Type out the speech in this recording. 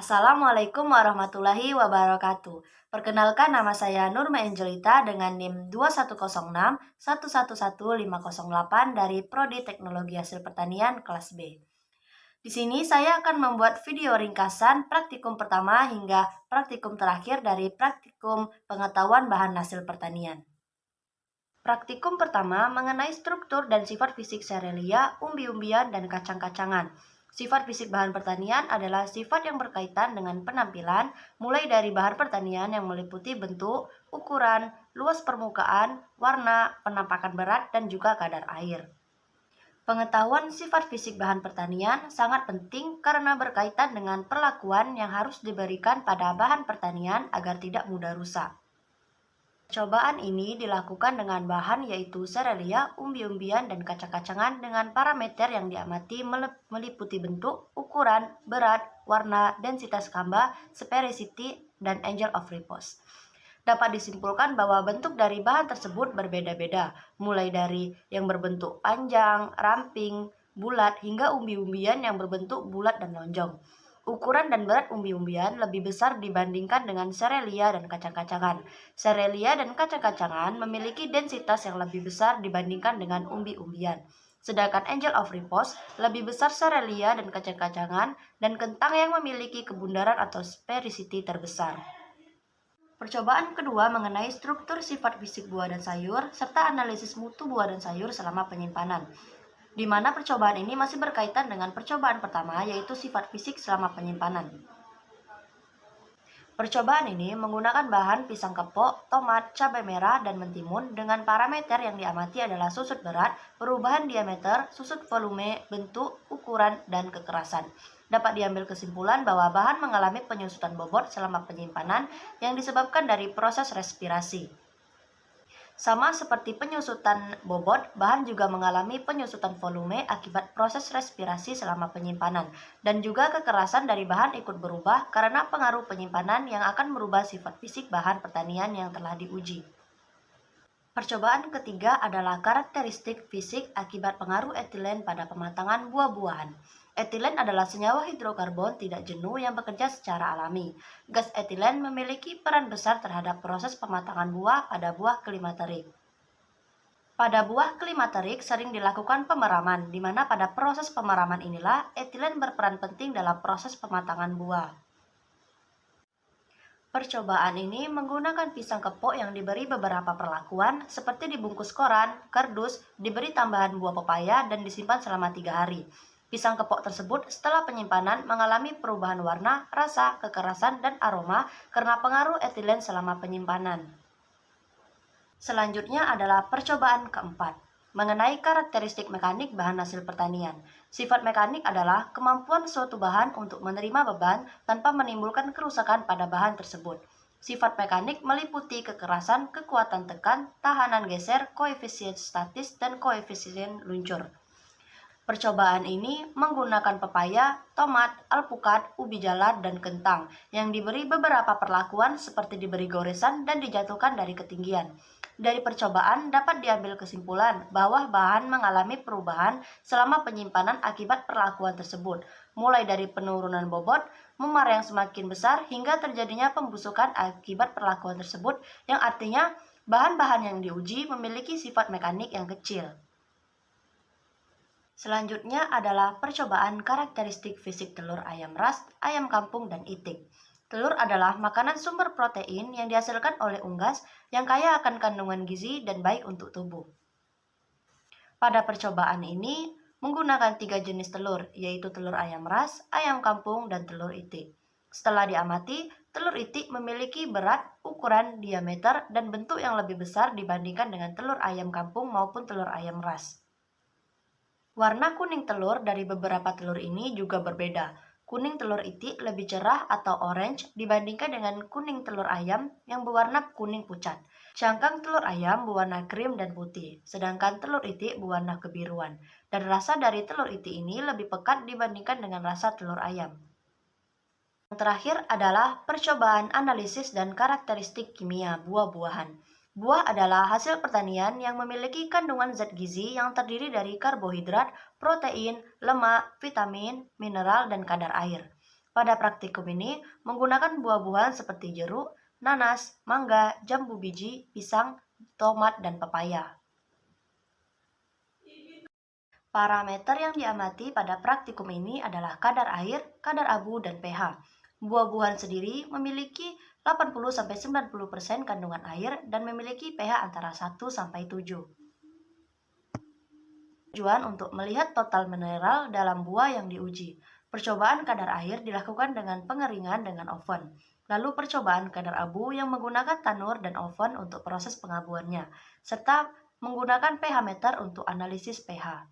Assalamualaikum warahmatullahi wabarakatuh. Perkenalkan, nama saya Nurma Angelita dengan NIM 2106111508 dari Prodi Teknologi Hasil Pertanian kelas B. Di sini saya akan membuat video ringkasan praktikum pertama hingga praktikum terakhir dari praktikum pengetahuan bahan hasil pertanian. Praktikum pertama mengenai struktur dan sifat fisik serelia, umbi-umbian, dan kacang-kacangan. Sifat fisik bahan pertanian adalah sifat yang berkaitan dengan penampilan, mulai dari bahan pertanian yang meliputi bentuk, ukuran, luas permukaan, warna, penampakan berat, dan juga kadar air. Pengetahuan sifat fisik bahan pertanian sangat penting karena berkaitan dengan perlakuan yang harus diberikan pada bahan pertanian agar tidak mudah rusak. Percobaan ini dilakukan dengan bahan yaitu serelia, umbi-umbian, dan kacang-kacangan dengan parameter yang diamati meliputi bentuk, ukuran, berat, warna, densitas kamba, sphericity, dan angle of repose. Dapat disimpulkan bahwa bentuk dari bahan tersebut berbeda-beda, mulai dari yang berbentuk panjang, ramping, bulat, hingga umbi-umbian yang berbentuk bulat dan lonjong. Ukuran dan berat umbi-umbian lebih besar dibandingkan dengan serelia dan kacang-kacangan. Serelia dan kacang-kacangan memiliki densitas yang lebih besar dibandingkan dengan umbi-umbian. Sedangkan angel of repose lebih besar serelia dan kacang-kacangan dan kentang yang memiliki kebundaran atau sphericity terbesar. Percobaan kedua mengenai struktur sifat fisik buah dan sayur serta analisis mutu buah dan sayur selama penyimpanan, di mana percobaan ini masih berkaitan dengan percobaan pertama yaitu sifat fisik selama penyimpanan. Percobaan ini menggunakan bahan pisang kepok, tomat, cabai merah, dan mentimun dengan parameter yang diamati adalah susut berat, perubahan diameter, susut volume, bentuk, ukuran, dan kekerasan. Dapat diambil kesimpulan bahwa bahan mengalami penyusutan bobot selama penyimpanan yang disebabkan dari proses respirasi. Sama seperti penyusutan bobot, bahan juga mengalami penyusutan volume akibat proses respirasi selama penyimpanan, dan juga kekerasan dari bahan ikut berubah karena pengaruh penyimpanan yang akan merubah sifat fisik bahan pertanian yang telah diuji. Percobaan ketiga adalah karakteristik fisik akibat pengaruh etilen pada pematangan buah-buahan. Etilen adalah senyawa hidrokarbon tidak jenuh yang bekerja secara alami. Gas etilen memiliki peran besar terhadap proses pematangan buah pada buah klimaterik. Pada buah klimaterik sering dilakukan pemeraman, di mana pada proses pemeraman inilah etilen berperan penting dalam proses pematangan buah. Percobaan ini menggunakan pisang kepok yang diberi beberapa perlakuan seperti dibungkus koran, kardus, diberi tambahan buah pepaya, dan disimpan selama 3 hari. Pisang kepok tersebut setelah penyimpanan mengalami perubahan warna, rasa, kekerasan, dan aroma karena pengaruh etilen selama penyimpanan. Selanjutnya adalah percobaan keempat, mengenai karakteristik mekanik bahan hasil pertanian. Sifat mekanik adalah kemampuan suatu bahan untuk menerima beban tanpa menimbulkan kerusakan pada bahan tersebut. Sifat mekanik meliputi kekerasan, kekuatan tekan, tahanan geser, koefisien statis, dan koefisien luncur. Percobaan ini menggunakan pepaya, tomat, alpukat, ubi jalar, dan kentang yang diberi beberapa perlakuan seperti diberi goresan dan dijatuhkan dari ketinggian. Dari percobaan dapat diambil kesimpulan bahwa bahan mengalami perubahan selama penyimpanan akibat perlakuan tersebut, mulai dari penurunan bobot, memar yang semakin besar, hingga terjadinya pembusukan akibat perlakuan tersebut, yang artinya bahan-bahan yang diuji memiliki sifat mekanik yang kecil. Selanjutnya adalah percobaan karakteristik fisik telur ayam ras, ayam kampung, dan itik. Telur adalah makanan sumber protein yang dihasilkan oleh unggas yang kaya akan kandungan gizi dan baik untuk tubuh. Pada percobaan ini menggunakan 3 jenis telur, yaitu telur ayam ras, ayam kampung, dan telur itik. Setelah diamati, telur itik memiliki berat, ukuran, diameter, dan bentuk yang lebih besar dibandingkan dengan telur ayam kampung maupun telur ayam ras. Warna kuning telur dari beberapa telur ini juga berbeda. Kuning telur itik lebih cerah atau orange dibandingkan dengan kuning telur ayam yang berwarna kuning pucat. Cangkang telur ayam berwarna krim dan putih, sedangkan telur itik berwarna kebiruan. Dan rasa dari telur itik ini lebih pekat dibandingkan dengan rasa telur ayam. Yang terakhir adalah percobaan analisis dan karakteristik kimia buah-buahan. Buah adalah hasil pertanian yang memiliki kandungan zat gizi yang terdiri dari karbohidrat, protein, lemak, vitamin, mineral, dan kadar air. Pada praktikum ini, menggunakan buah-buahan seperti jeruk, nanas, mangga, jambu biji, pisang, tomat, dan pepaya. Parameter yang diamati pada praktikum ini adalah kadar air, kadar abu, dan pH. Buah-buahan sendiri memiliki 80-90% kandungan air dan memiliki pH antara 1-7. Tujuan untuk melihat total mineral dalam buah yang diuji. Percobaan kadar air dilakukan dengan pengeringan dengan oven. Lalu percobaan kadar abu yang menggunakan tanur dan oven untuk proses pengabuannya, serta menggunakan pH meter untuk analisis pH.